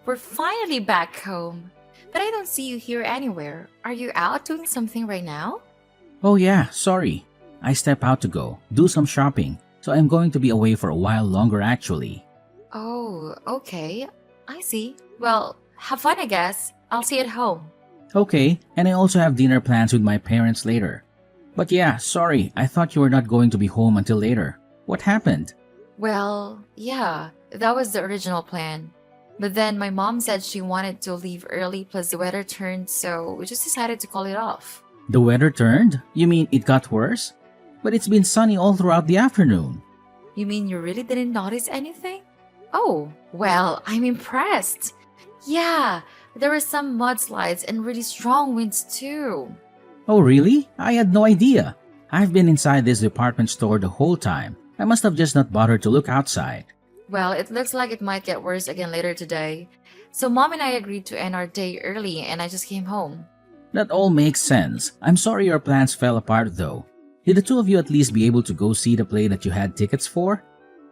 We're finally back home. But I don't see you here anywhere. Are you out doing something right now? Oh yeah, sorry. I step out to go, do some shopping, so I'm going to be away for a while longer actually. Oh, okay. I see. Well, have fun, I guess. I'll see you at home. Okay, and I also have dinner plans with my parents later. But yeah, sorry, I thought you were not going to be home until later. What happened? Well, yeah, that was the original plan. But then my mom said she wanted to leave early, plus the weather turned, so we just decided to call it off. The weather turned? You mean it got worse? But it's been sunny all throughout the afternoon. You mean you really didn't notice anything? Oh, well, I'm impressed. Yeah, there were some mudslides and really strong winds too. Oh really? I had no idea. I've been inside this department store the whole time. I must have just not bothered to look outside. Well, it looks like it might get worse again later today. So mom and I agreed to end our day early and I just came home. That all makes sense. I'm sorry your plans fell apart though. Did the two of you at least be able to go see the play that you had tickets for?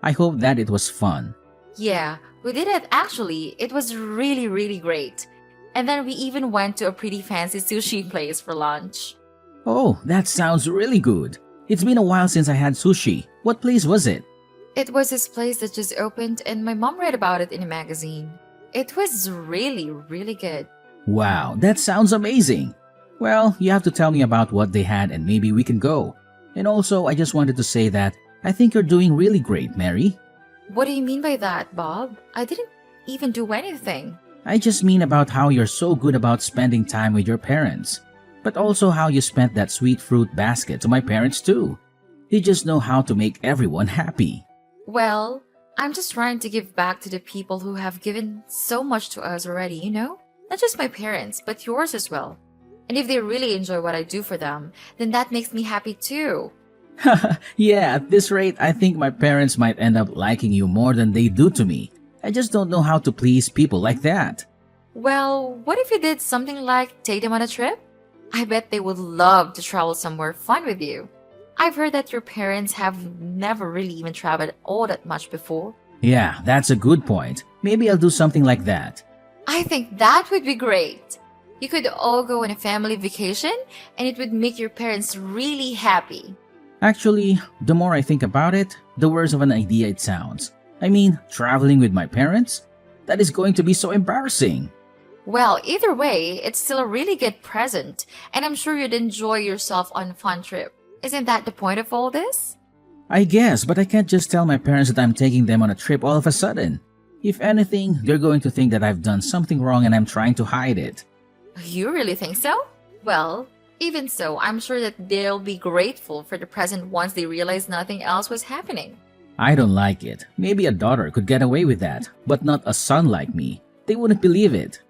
I hope that it was fun. Yeah, we did it actually. It was really great. And then we even went to a pretty fancy sushi place for lunch. Oh, that sounds really good. It's been a while since I had sushi. What place was it? It was this place that just opened and my mom read about it in a magazine. It was really good. Wow, that sounds amazing. Well, you have to tell me about what they had and maybe we can go. And also, I just wanted to say that I think you're doing really great, Mary. What do you mean by that, Bob? I didn't even do anything. I just mean about how you're so good about spending time with your parents. But also how you spent that sweet fruit basket to my parents too. You just know how to make everyone happy. Well, I'm just trying to give back to the people who have given so much to us already, you know? Not just my parents, but yours as well. And if they really enjoy what I do for them, then that makes me happy too. Yeah, at this rate, I think my parents might end up liking you more than they do to me. I just don't know how to please people like that. Well, what if you did something like take them on a trip? I bet they would love to travel somewhere fun with you. I've heard that your parents have never really even traveled all that much before. Yeah, that's a good point. Maybe I'll do something like that. I think that would be great. You could all go on a family vacation and it would make your parents really happy. Actually, the more I think about it, the worse of an idea it sounds. I mean, traveling with my parents? That is going to be so embarrassing. Well, either way, it's still a really good present, and I'm sure you'd enjoy yourself on a fun trip. Isn't that the point of all this? I guess, but I can't just tell my parents that I'm taking them on a trip all of a sudden. If anything, they're going to think that I've done something wrong and I'm trying to hide it. You really think so? Well, even so, I'm sure that they'll be grateful for the present once they realize nothing else was happening. I don't like it. Maybe a daughter could get away with that, but not a son like me. They wouldn't believe it.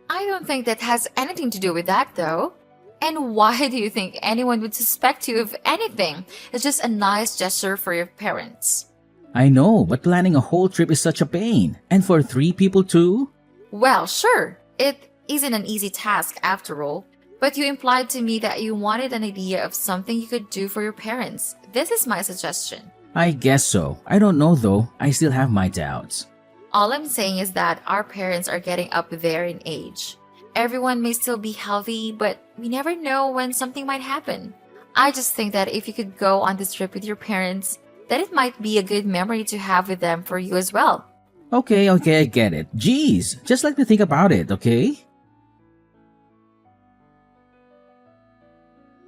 I don't think that has anything to do with that, though. And why do you think anyone would suspect you of anything? It's just a nice gesture for your parents. I know, but planning a whole trip is such a pain. And for 3 people too? Well, sure. It isn't an easy task after all. But you implied to me that you wanted an idea of something you could do for your parents. This is my suggestion. I guess so. I don't know though. I still have my doubts. All I'm saying is that our parents are getting up there in age. Everyone may still be healthy, but we never know when something might happen. I just think that if you could go on this trip with your parents, then it might be a good memory to have with them for you as well. Okay, I get it. Jeez, just let me think about it, okay?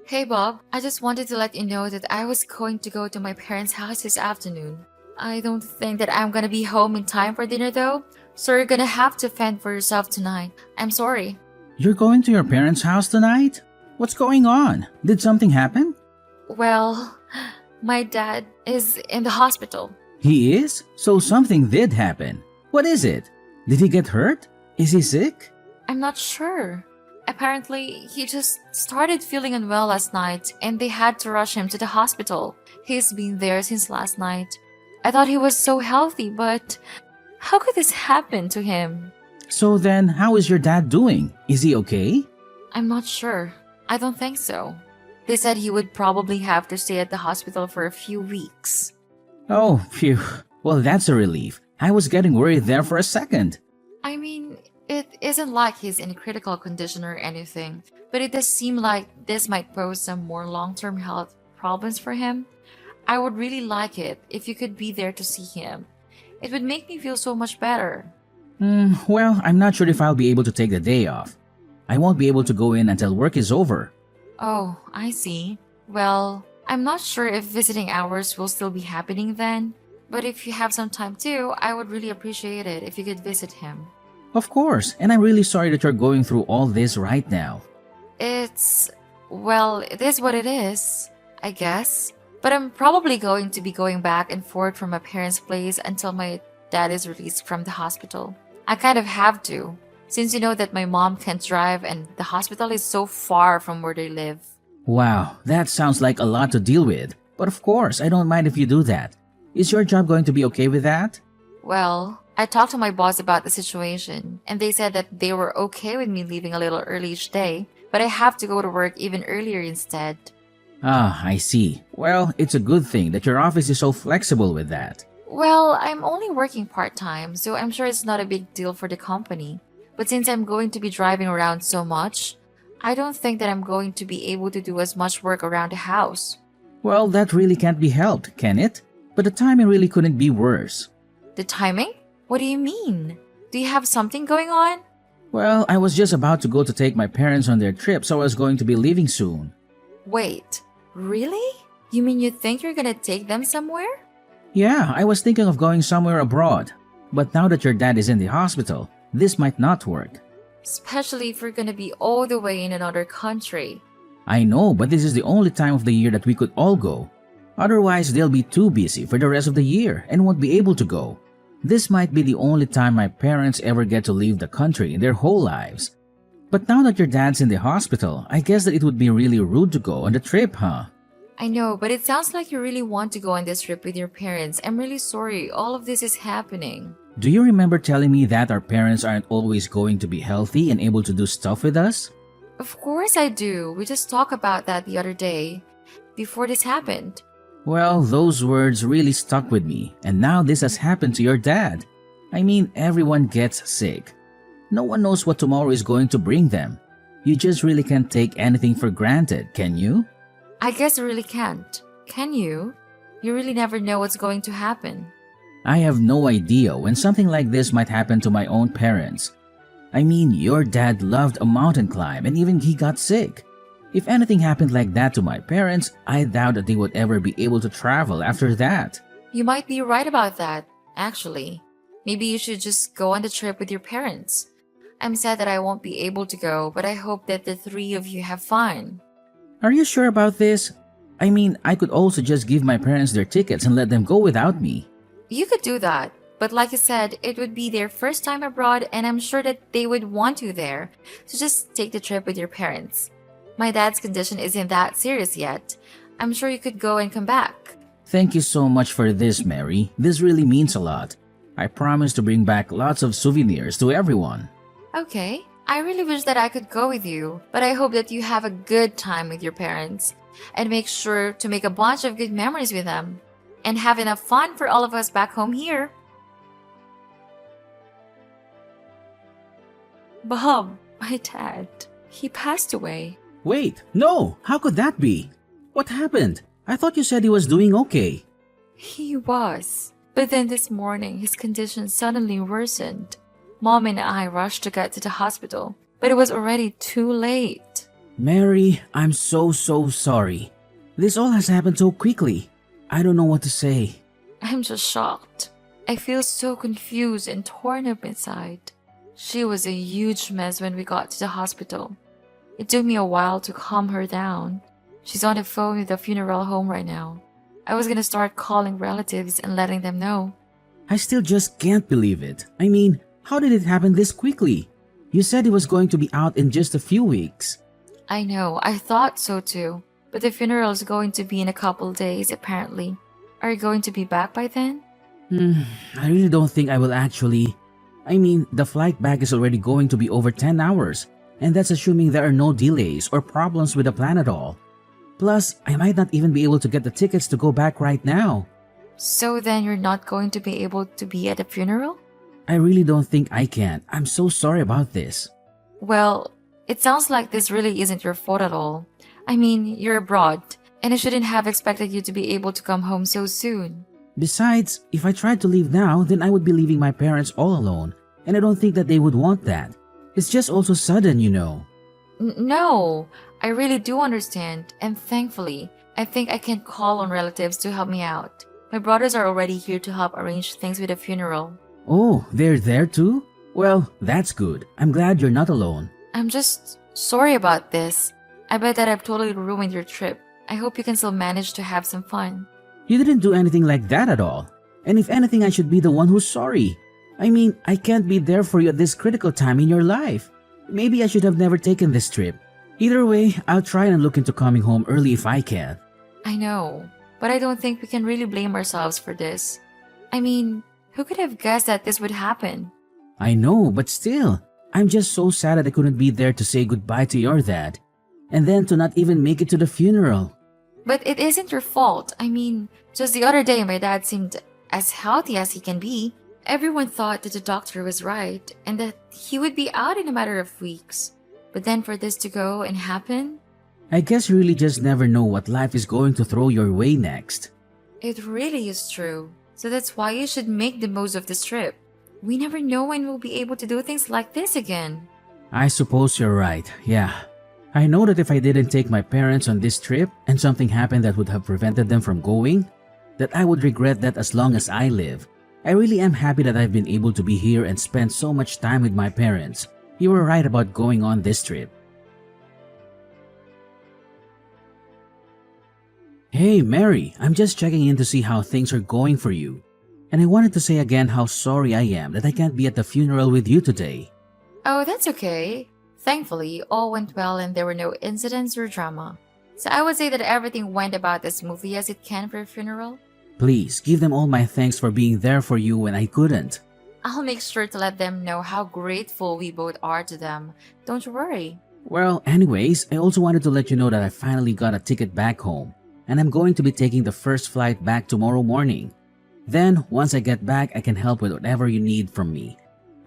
Hey Bob, I just wanted to let you know that I was going to go to my parents' house this afternoon. I don't think that I'm gonna be home in time for dinner though, so you're gonna have to fend for yourself tonight. I'm sorry. You're going to your parents' house tonight? What's going on? Did something happen? Well, my dad is in the hospital. He is? So something did happen. What is it? Did he get hurt? Is he sick? I'm not sure. Apparently, he just started feeling unwell last night and they had to rush him to the hospital. He's been there since last night. I thought he was so healthy, but how could this happen to him? So then, how is your dad doing? Is he okay? I'm not sure. I don't think so. They said he would probably have to stay at the hospital for a few weeks. Oh, phew. Well, that's a relief. I was getting worried there for a second. I mean, It isn't like he's in critical condition or anything, but it does seem like this might pose some more long term health problems for him. I would really like it if you could be there to see him. It would make me feel so much better. Well, I'm not sure if I'll be able to take the day off. I won't be able to go in until work is over. Oh, I see. Well, I'm not sure if visiting hours will still be happening then, but if you have some time too, I would really appreciate it if you could visit him. Of course, and I'm really sorry that you're going through all this right now. It is what it is, I guess. But I'm probably going to be going back and forth from my parents' place until my dad is released from the hospital. I kind of have to, since you know that my mom can't drive and the hospital is so far from where they live. Wow, that sounds like a lot to deal with. But of course, I don't mind if you do that. Is your job going to be okay with that? Well, I talked to my boss about the situation, and they said that they were okay with me leaving a little early each day, but I have to go to work even earlier instead. Ah, I see. Well, it's a good thing that your office is so flexible with that. Well, I'm only working part-time, so I'm sure it's not a big deal for the company. But since I'm going to be driving around so much, I don't think that I'm going to be able to do as much work around the house. Well, that really can't be helped, can it? But the timing really couldn't be worse. The timing? What do you mean? Do you have something going on? Well, I was just about to go to take my parents on their trip, so I was going to be leaving soon. Wait, really? You mean you think you're gonna take them somewhere? Yeah, I was thinking of going somewhere abroad. But now that your dad is in the hospital, this might not work. Especially if we're gonna be all the way in another country. I know, but this is the only time of the year that we could all go. Otherwise, they'll be too busy for the rest of the year and won't be able to go. This might be the only time my parents ever get to leave the country in their whole lives. But now that your dad's in the hospital, I guess that it would be really rude to go on the trip, huh? I know, but it sounds like you really want to go on this trip with your parents. I'm really sorry all of this is happening. Do you remember telling me that our parents aren't always going to be healthy and able to do stuff with us? Of course I do. We just talked about that the other day, before this happened. Well, those words really stuck with me, and now this has happened to your dad. I mean, everyone gets sick. No one knows what tomorrow is going to bring them. You just really can't take anything for granted, can you? I guess you really can't. Can you? You really never know what's going to happen. I have no idea when something like this might happen to my own parents. I mean, your dad loved a mountain climb and even he got sick. If anything happened like that to my parents, I doubt that they would ever be able to travel after that. You might be right about that, actually. Maybe you should just go on the trip with your parents. I'm sad that I won't be able to go, but I hope that the three of you have fun. Are you sure about this? I mean, I could also just give my parents their tickets and let them go without me. You could do that, but like I said, it would be their first time abroad and I'm sure that they would want you there. So just take the trip with your parents. My dad's condition isn't that serious yet. I'm sure you could go and come back. Thank you so much for this, Mary. This really means a lot. I promise to bring back lots of souvenirs to everyone. Okay, I really wish that I could go with you, but I hope that you have a good time with your parents and make sure to make a bunch of good memories with them and have enough fun for all of us back home here. Bob, my dad, he passed away. Wait, no! How could that be? What happened? I thought you said he was doing okay. He was, but then this morning his condition suddenly worsened. Mom and I rushed to get to the hospital, but it was already too late. Mary, I'm so sorry. This all has happened so quickly. I don't know what to say. I'm just shocked. I feel so confused and torn up inside. She was a huge mess when we got to the hospital. It took me a while to calm her down. She's on the phone with the funeral home right now. I was gonna start calling relatives and letting them know. I still just can't believe it. I mean, how did it happen this quickly? You said he was going to be out in just a few weeks. I know, I thought so too. But the funeral is going to be in a couple days, apparently. Are you going to be back by then? I really don't think I will actually. I mean, the flight back is already going to be over 10 hours. And that's assuming there are no delays or problems with the plan at all. Plus, I might not even be able to get the tickets to go back right now. So then you're not going to be able to be at the funeral? I really don't think I can. I'm so sorry about this. Well, it sounds like this really isn't your fault at all. I mean, you're abroad, and I shouldn't have expected you to be able to come home so soon. Besides, if I tried to leave now, then I would be leaving my parents all alone, and I don't think that they would want that. It's just also sudden, you know. No, I really do understand, and thankfully, I think I can call on relatives to help me out. My brothers are already here to help arrange things with the funeral. Oh, they're there too? Well, that's good. I'm glad you're not alone. I'm just sorry about this. I bet that I've totally ruined your trip. I hope you can still manage to have some fun. You didn't do anything like that at all. And if anything, I should be the one who's sorry. I mean, I can't be there for you at this critical time in your life. Maybe I should have never taken this trip. Either way, I'll try and look into coming home early if I can. I know, but I don't think we can really blame ourselves for this. I mean, who could have guessed that this would happen? I know, but still, I'm just so sad that I couldn't be there to say goodbye to your dad. And then to not even make it to the funeral. But it isn't your fault. I mean, just the other day my dad seemed as healthy as he can be. Everyone thought that the doctor was right and that he would be out in a matter of weeks. But then for this to go and happen? I guess you really just never know what life is going to throw your way next. It really is true. So that's why you should make the most of this trip. We never know when we'll be able to do things like this again. I suppose you're right, yeah. I know that if I didn't take my parents on this trip and something happened that would have prevented them from going, that I would regret that as long as I live. I really am happy that I've been able to be here and spend so much time with my parents. You were right about going on this trip. Hey Mary, I'm just checking in to see how things are going for you. And I wanted to say again how sorry I am that I can't be at the funeral with you today. Oh, that's okay. Thankfully, all went well and there were no incidents or drama. So I would say that everything went about as smoothly as it can for a funeral. Please, give them all my thanks for being there for you when I couldn't. I'll make sure to let them know how grateful we both are to them. Don't you worry. Well, anyways, I also wanted to let you know that I finally got a ticket back home. And I'm going to be taking the first flight back tomorrow morning. Then, once I get back, I can help with whatever you need from me.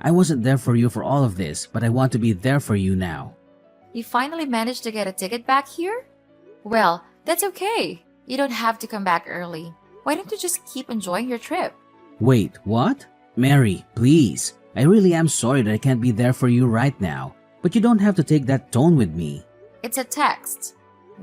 I wasn't there for you for all of this, but I want to be there for you now. You finally managed to get a ticket back here? Well, that's okay. You don't have to come back early. Why don't you just keep enjoying your trip? Wait, what? Mary, please. I really am sorry that I can't be there for you right now. But you don't have to take that tone with me. It's a text.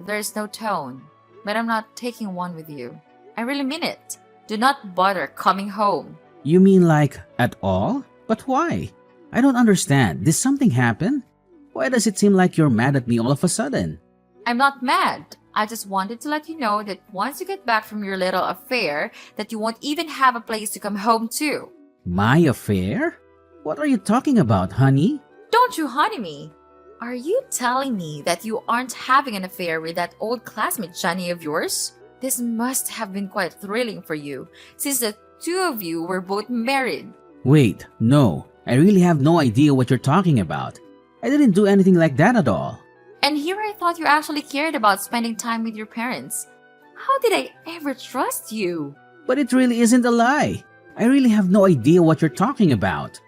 There's no tone. But I'm not taking one with you. I really mean it. Do not bother coming home. You mean like, at all? But why? I don't understand. Did something happen? Why does it seem like you're mad at me all of a sudden? I'm not mad. I just wanted to let you know that once you get back from your little affair, that you won't even have a place to come home to. My affair? What are you talking about, honey? Don't you honey me. Are you telling me that you aren't having an affair with that old classmate Johnny of yours? This must have been quite thrilling for you, since the two of you were both married. Wait, no. I really have no idea what you're talking about. I didn't do anything like that at all. And here I thought you actually cared about spending time with your parents. How did I ever trust you? But it really isn't a lie. I really have no idea what you're talking about.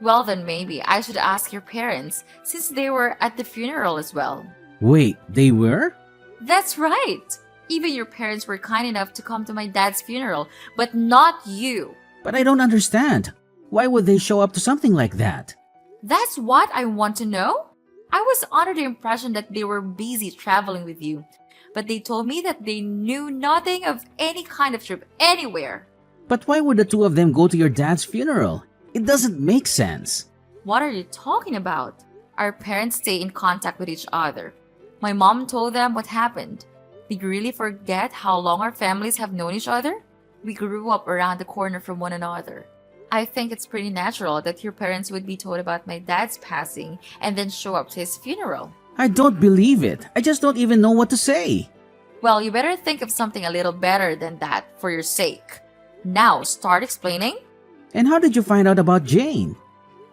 Well then maybe I should ask your parents, since they were at the funeral as well. Wait, they were? That's right! Even your parents were kind enough to come to my dad's funeral, but not you. But I don't understand. Why would they show up to something like that? That's what I want to know? I was under the impression that they were busy traveling with you, but they told me that they knew nothing of any kind of trip anywhere. But why would the two of them go to your dad's funeral? It doesn't make sense. What are you talking about? Our parents stay in contact with each other. My mom told them what happened. Did you really forget how long our families have known each other? We grew up around the corner from one another. I think it's pretty natural that your parents would be told about my dad's passing and then show up to his funeral. I don't believe it. I just don't even know what to say. Well, you better think of something a little better than that for your sake. Now, start explaining. And how did you find out about Jane?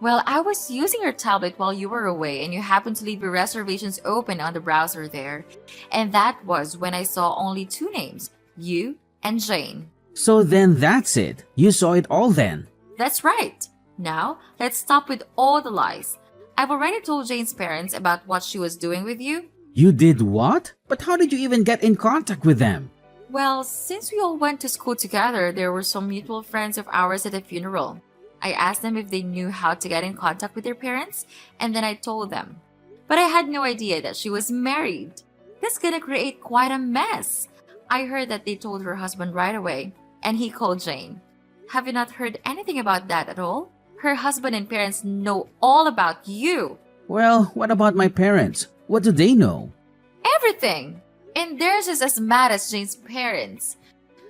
Well, I was using your tablet while you were away and you happened to leave your reservations open on the browser there. And that was when I saw only two names, you and Jane. So then that's it. You saw it all then. That's right. Now, let's stop with all the lies. I've already told Jane's parents about what she was doing with you. You did what? But how did you even get in contact with them? Well, since we all went to school together, there were some mutual friends of ours at the funeral. I asked them if they knew how to get in contact with their parents, and then I told them. But I had no idea that she was married. That's gonna create quite a mess. I heard that they told her husband right away, and he called Jane. Have you not heard anything about that at all? Her husband and parents know all about you. Well, what about my parents? What do they know? Everything! And theirs is as mad as Jane's parents.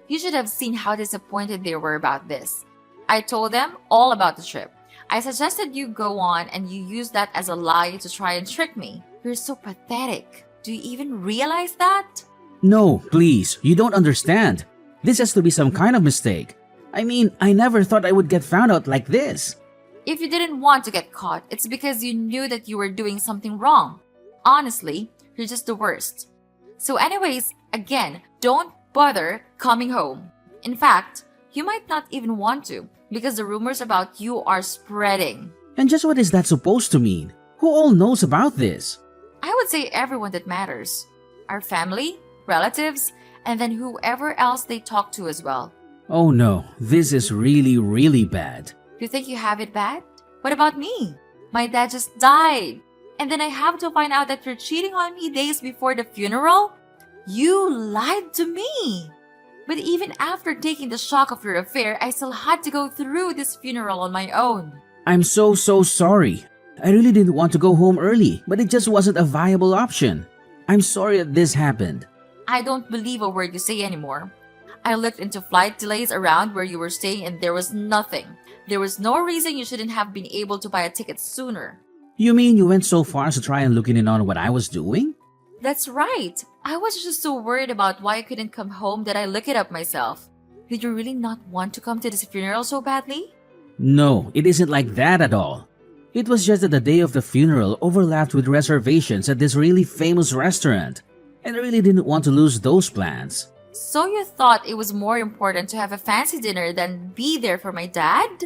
You should have seen how disappointed they were about this. I told them all about the trip. I suggested you go on and you use that as a lie to try and trick me. You're so pathetic. Do you even realize that? No, please, you don't understand. This has to be some kind of mistake. I mean, I never thought I would get found out like this. If you didn't want to get caught, it's because you knew that you were doing something wrong. Honestly, you're just the worst. So anyways, again, don't bother coming home. In fact, you might not even want to because the rumors about you are spreading. And just what is that supposed to mean? Who all knows about this? I would say everyone that matters. Our family, relatives, and then whoever else they talk to as well. Oh no, this is really bad. You think you have it bad? What about me? My dad just died. And then I have to find out that you're cheating on me days before the funeral? You lied to me. But even after taking the shock of your affair, I still had to go through this funeral on my own. I'm so sorry. I really didn't want to go home early, but it just wasn't a viable option. I'm sorry that this happened. I don't believe a word you say anymore. I looked into flight delays around where you were staying and there was nothing. There was no reason you shouldn't have been able to buy a ticket sooner. You mean you went so far as to try and looking in on what I was doing? That's right. I was just so worried about why I couldn't come home that I looked it up myself. Did you really not want to come to this funeral so badly? No, it isn't like that at all. It was just that the day of the funeral overlapped with reservations at this really famous restaurant, and I really didn't want to lose those plans. So you thought it was more important to have a fancy dinner than be there for my dad?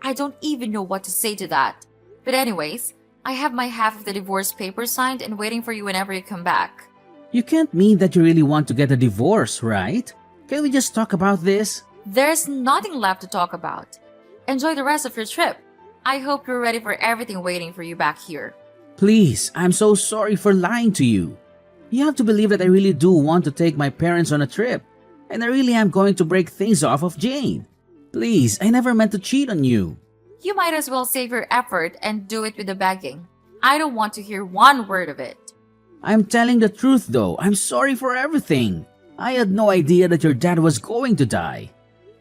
I don't even know what to say to that. But anyways, I have my half of the divorce papers signed and waiting for you whenever you come back. You can't mean that you really want to get a divorce, right? Can we just talk about this? There's nothing left to talk about. Enjoy the rest of your trip. I hope you're ready for everything waiting for you back here. Please, I'm so sorry for lying to you. You have to believe that I really do want to take my parents on a trip, and I really am going to break things off of Jane. Please, I never meant to cheat on you. You might as well save your effort and do it with the begging. I don't want to hear one word of it. I'm telling the truth though. I'm sorry for everything. I had no idea that your dad was going to die.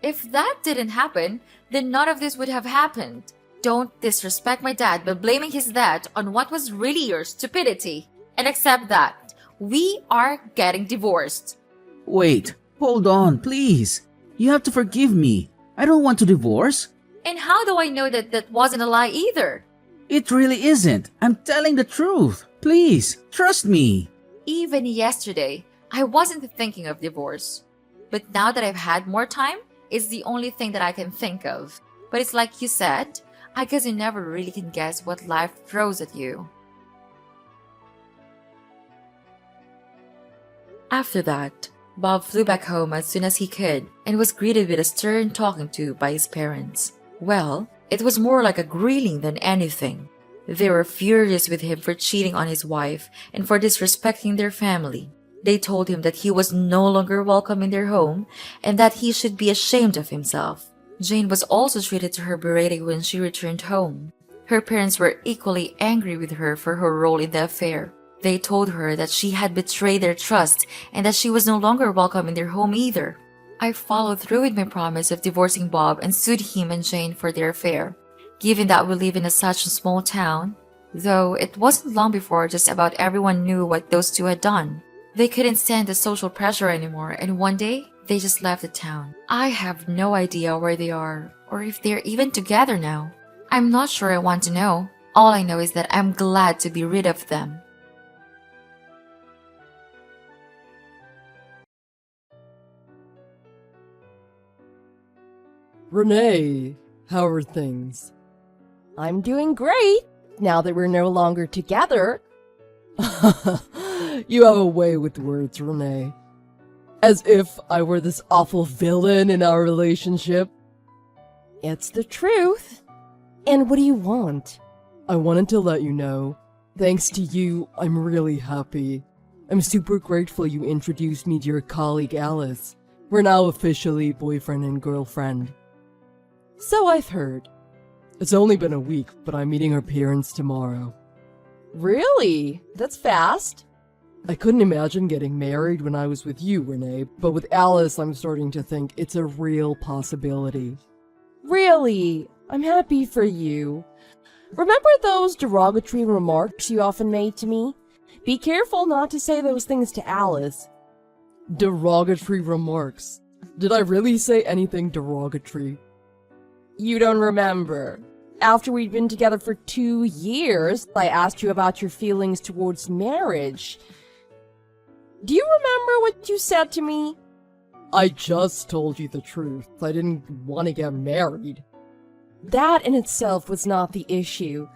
If that didn't happen, then none of this would have happened. Don't disrespect my dad by blaming his death on what was really your stupidity. And accept that we are getting divorced. Wait, hold on, please. You have to forgive me. I don't want to divorce. And how do I know that that wasn't a lie either? It really isn't. I'm telling the truth. Please, trust me. Even yesterday, I wasn't thinking of divorce. But now that I've had more time, it's the only thing that I can think of. But it's like you said, I guess you never really can guess what life throws at you. After that, Bob flew back home as soon as he could and was greeted with a stern talking to by his parents. Well, it was more like a grilling than anything. They were furious with him for cheating on his wife and for disrespecting their family. They told him that he was no longer welcome in their home and that he should be ashamed of himself. Jane was also treated to her berating when she returned home. Her parents were equally angry with her for her role in the affair. They told her that she had betrayed their trust and that she was no longer welcome in their home either. I followed through with my promise of divorcing Bob and sued him and Jane for their affair. Given that we live in such a small town, though it wasn't long before just about everyone knew what those two had done. They couldn't stand the social pressure anymore, and one day, they just left the town. I have no idea where they are, or if they're even together now. I'm not sure I want to know. All I know is that I'm glad to be rid of them. Renee, How are things? I'm doing great, now that we're no longer together. You have a way with words, Renee. As if I were this awful villain in our relationship. It's the truth. And what do you want? I wanted to let you know, thanks to you, I'm really happy. I'm super grateful you introduced me to your colleague Alice. We're now officially boyfriend and girlfriend. So I've heard. It's only been a week, but I'm meeting her parents tomorrow. Really? That's fast. I couldn't imagine getting married when I was with you, Renee, but with Alice, I'm starting to think it's a real possibility. Really? I'm happy for you. Remember those derogatory remarks you often made to me? Be careful not to say those things to Alice. Derogatory remarks? Did I really say anything derogatory? You don't remember. After we'd been together for 2 years, I asked you about your feelings towards marriage. Do you remember what you said to me? I just told you the truth. I didn't want to get married. That in itself was not the issue.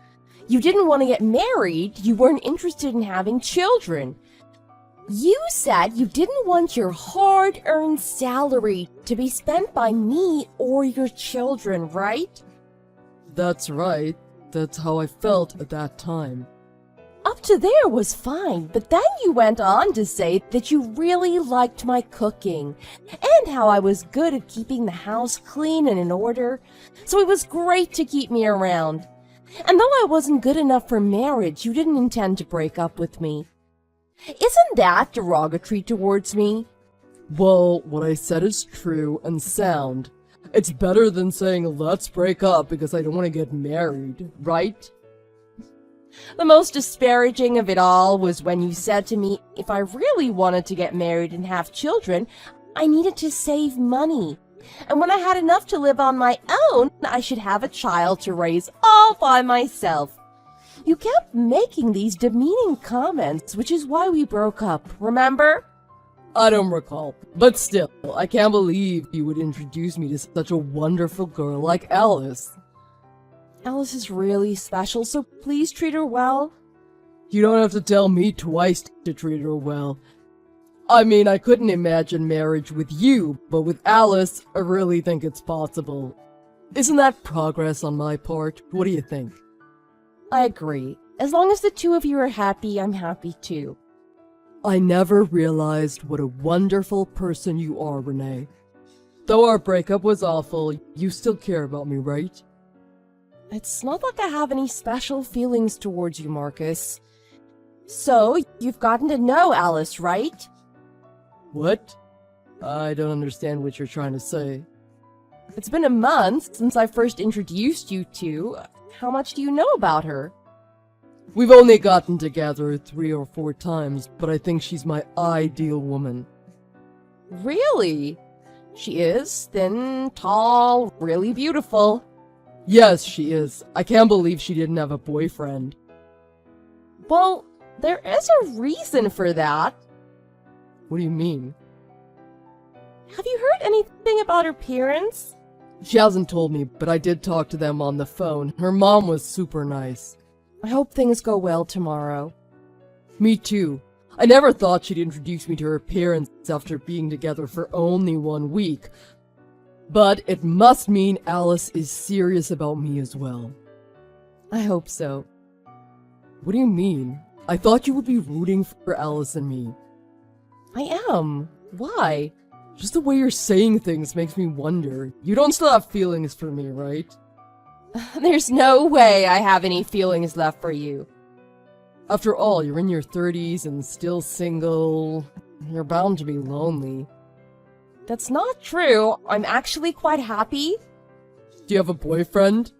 You didn't want to get married, you weren't interested in having children. You said you didn't want your hard-earned salary to be spent by me or your children, right? That's right. That's how I felt at that time. Up to there was fine, but then you went on to say that you really liked my cooking, and how I was good at keeping the house clean and in order, so it was great to keep me around. And though I wasn't good enough for marriage, you didn't intend to break up with me. Isn't that derogatory towards me? Well, what I said is true and sound. It's better than saying, let's break up because I don't want to get married, right? The most disparaging of it all was when you said to me, if I really wanted to get married and have children, I needed to save money. And when I had enough to live on my own, I should have a child to raise all by myself. You kept making these demeaning comments, which is why we broke up, remember? I don't recall, but still, I can't believe you would introduce me to such a wonderful girl like Alice. Alice is really special, so please treat her well. You don't have to tell me twice to treat her well. I mean, I couldn't imagine marriage with you, but with Alice, I really think it's possible. Isn't that progress on my part? What do you think? I agree. As long as the two of you are happy, I'm happy too. I never realized what a wonderful person you are, Renee. Though our breakup was awful, you still care about me, right? It's not like I have any special feelings towards you, Marcus. So, you've gotten to know Alice, right? What? I don't understand what you're trying to say. It's been a month since I first introduced you to. How much do you know about her? We've only gotten together 3 or 4 times, but I think she's my ideal woman. Really? She is thin, tall, really beautiful. Yes, she is. I can't believe she didn't have a boyfriend. Well, there is a reason for that. What do you mean? Have you heard anything about her parents? She hasn't told me, but I did talk to them on the phone. Her mom was super nice. I hope things go well tomorrow. Me too. I never thought she'd introduce me to her parents after being together for only 1 week. But it must mean Alice is serious about me as well. I hope so. What do you mean? I thought you would be rooting for Alice and me. I am. Why? Just the way you're saying things makes me wonder. You don't still have feelings for me, right? There's no way I have any feelings left for you. After all, you're in your 30s and still single. You're bound to be lonely. That's not true. I'm actually quite happy. Do you have a boyfriend?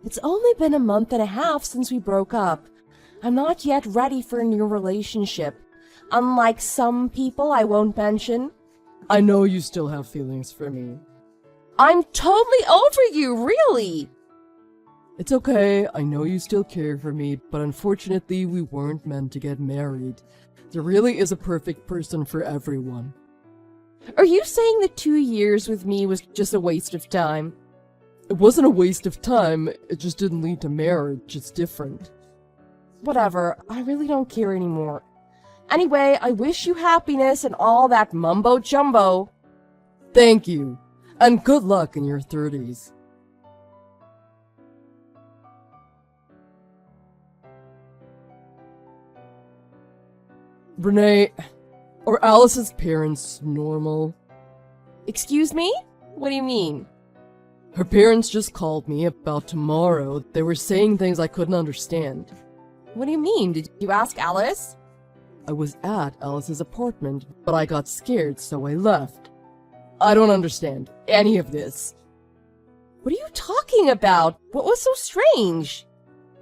It's only been a month and a half since we broke up. I'm not yet ready for a new relationship. Unlike some people I won't mention. I know you still have feelings for me. I'm totally over you, really! It's okay, I know you still care for me, but unfortunately we weren't meant to get married. There really is a perfect person for everyone. Are you saying the 2 years with me was just a waste of time? It wasn't a waste of time, it just didn't lead to marriage, it's different. Whatever, I really don't care anymore. Anyway, I wish you happiness and all that mumbo-jumbo. Thank you, and good luck in your 30s. Renee, are Alice's parents normal? Excuse me? What do you mean? Her parents just called me about tomorrow. They were saying things I couldn't understand. What do you mean? Did you ask Alice? I was at Alice's apartment, but I got scared, so I left. I don't understand any of this. What are you talking about? What was so strange?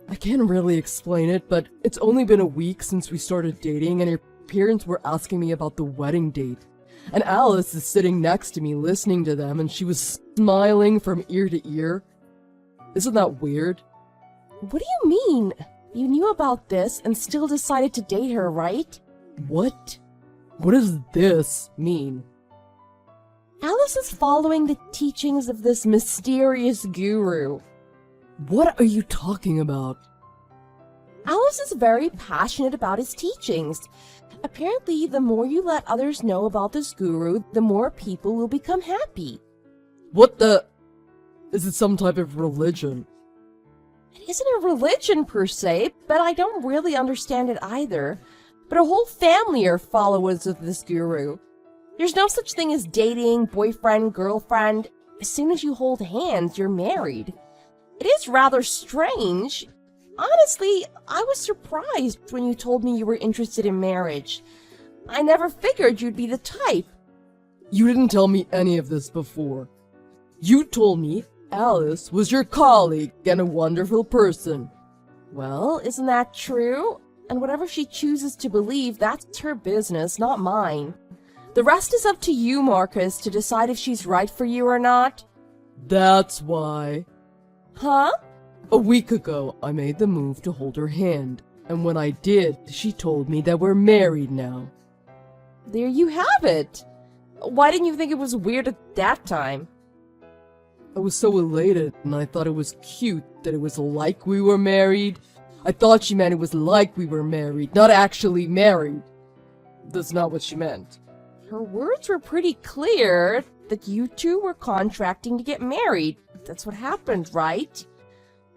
I can't really explain it, but it's only been a week since we started dating, and her parents were asking me about the wedding date. And Alice is sitting next to me listening to them, and she was smiling from ear to ear. Isn't that weird? What do you mean? You knew about this and still decided to date her, right? What? What does this mean? Alice is following the teachings of this mysterious guru. What are you talking about? Alice is very passionate about his teachings. Apparently, the more you let others know about this guru, the more people will become happy. What the? Is it some type of religion? It isn't a religion per se, but I don't really understand it either. But a whole family are followers of this guru. There's no such thing as dating, boyfriend, girlfriend. As soon as you hold hands, you're married. It is rather strange. Honestly, I was surprised when you told me you were interested in marriage. I never figured you'd be the type. You didn't tell me any of this before. You told me Alice was your colleague and a wonderful person. Well, isn't that true? And whatever she chooses to believe, that's her business, not mine. The rest is up to you, Marcus, to decide if she's right for you or not. That's why. Huh? A week ago, I made the move to hold her hand, and when I did, she told me that we're married now. There you have it! Why didn't you think it was weird at that time? I was so elated, and I thought it was cute that it was like we were married. I thought she meant it was like we were married, not actually married. That's not what she meant. Her words were pretty clear that you two were contracting to get married. That's what happened, right?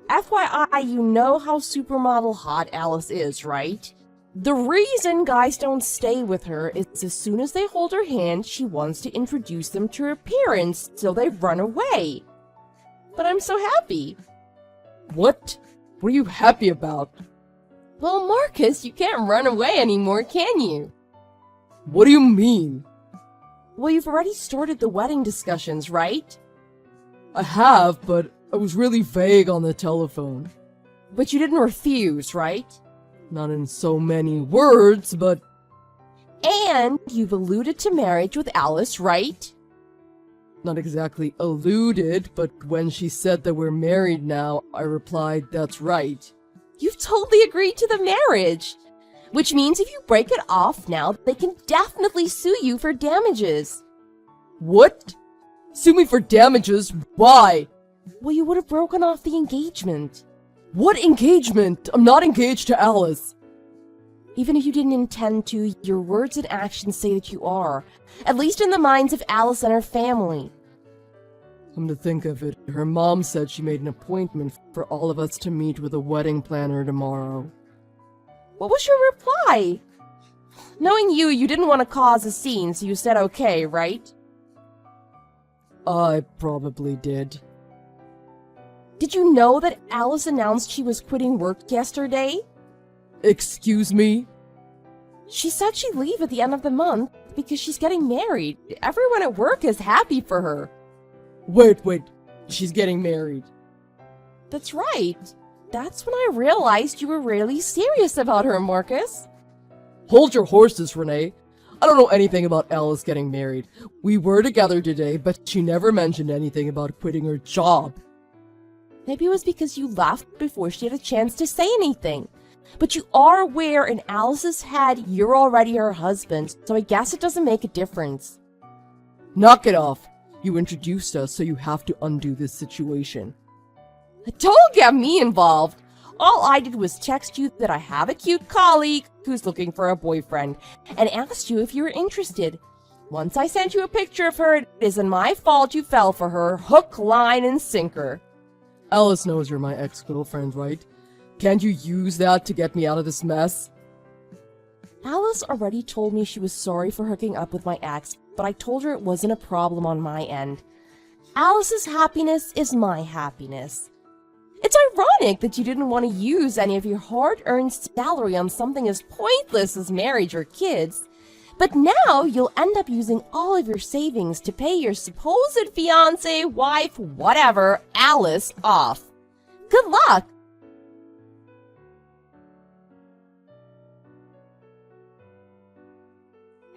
FYI, you know how supermodel hot Alice is, right? The reason guys don't stay with her is as soon as they hold her hand, she wants to introduce them to her parents, so they run away. But I'm so happy. What? What are you happy about? Well, Marcus, you can't run away anymore, can you? What do you mean? Well, you've already started the wedding discussions, right? I have, but I was really vague on the telephone. But you didn't refuse, right? Not in so many words, but... And you've alluded to marriage with Alice, right? Not exactly alluded, but when she said that we're married now, I replied, that's right. You've totally agreed to the marriage! Which means if you break it off now, they can definitely sue you for damages. What? Sue me for damages? Why? Well, you would have broken off the engagement. What engagement? I'm not engaged to Alice. Even if you didn't intend to, your words and actions say that you are. At least in the minds of Alice and her family. Come to think of it, her mom said she made an appointment for all of us to meet with a wedding planner tomorrow. What was your reply? Knowing you, you didn't want to cause a scene, so you said okay, right? I probably did. Did you know that Alice announced she was quitting work yesterday? Excuse me? She said she'd leave at the end of the month because she's getting married. Everyone at work is happy for her. Wait, she's getting married. That's right. That's when I realized you were really serious about her, Marcus. Hold your horses, Renee. I don't know anything about Alice getting married. We were together today, but she never mentioned anything about quitting her job. Maybe it was because you left before she had a chance to say anything. But you are aware in Alice's head you're already her husband, so I guess it doesn't make a difference. Knock it off. You introduced us, so you have to undo this situation. Don't get me involved. All I did was text you that I have a cute colleague who's looking for a boyfriend and asked you if you were interested. Once I sent you a picture of her, it isn't my fault you fell for her, hook, line, and sinker. Alice knows you're my ex-girlfriend, right? Can't you use that to get me out of this mess? Alice already told me she was sorry for hooking up with my ex, but I told her it wasn't a problem on my end. Alice's happiness is my happiness. It's ironic that you didn't want to use any of your hard-earned salary on something as pointless as marriage or kids, but now you'll end up using all of your savings to pay your supposed fiancé, wife, whatever, Alice, off. Good luck!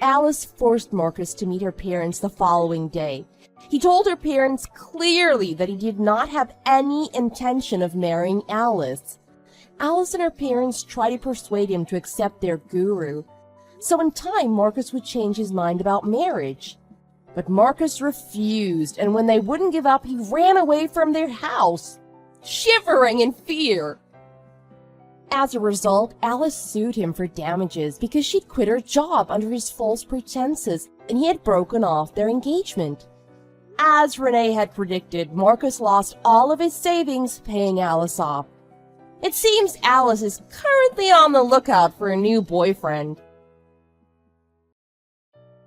Alice forced Marcus to meet her parents the following day. He told her parents clearly that he did not have any intention of marrying Alice. Alice and her parents tried to persuade him to accept their guru, so in time Marcus would change his mind about marriage. But Marcus refused, and when they wouldn't give up, he ran away from their house, shivering in fear. As a result, Alice sued him for damages because she'd quit her job under his false pretenses and he had broken off their engagement. As Renee had predicted, Marcus lost all of his savings paying Alice off. It seems Alice is currently on the lookout for a new boyfriend.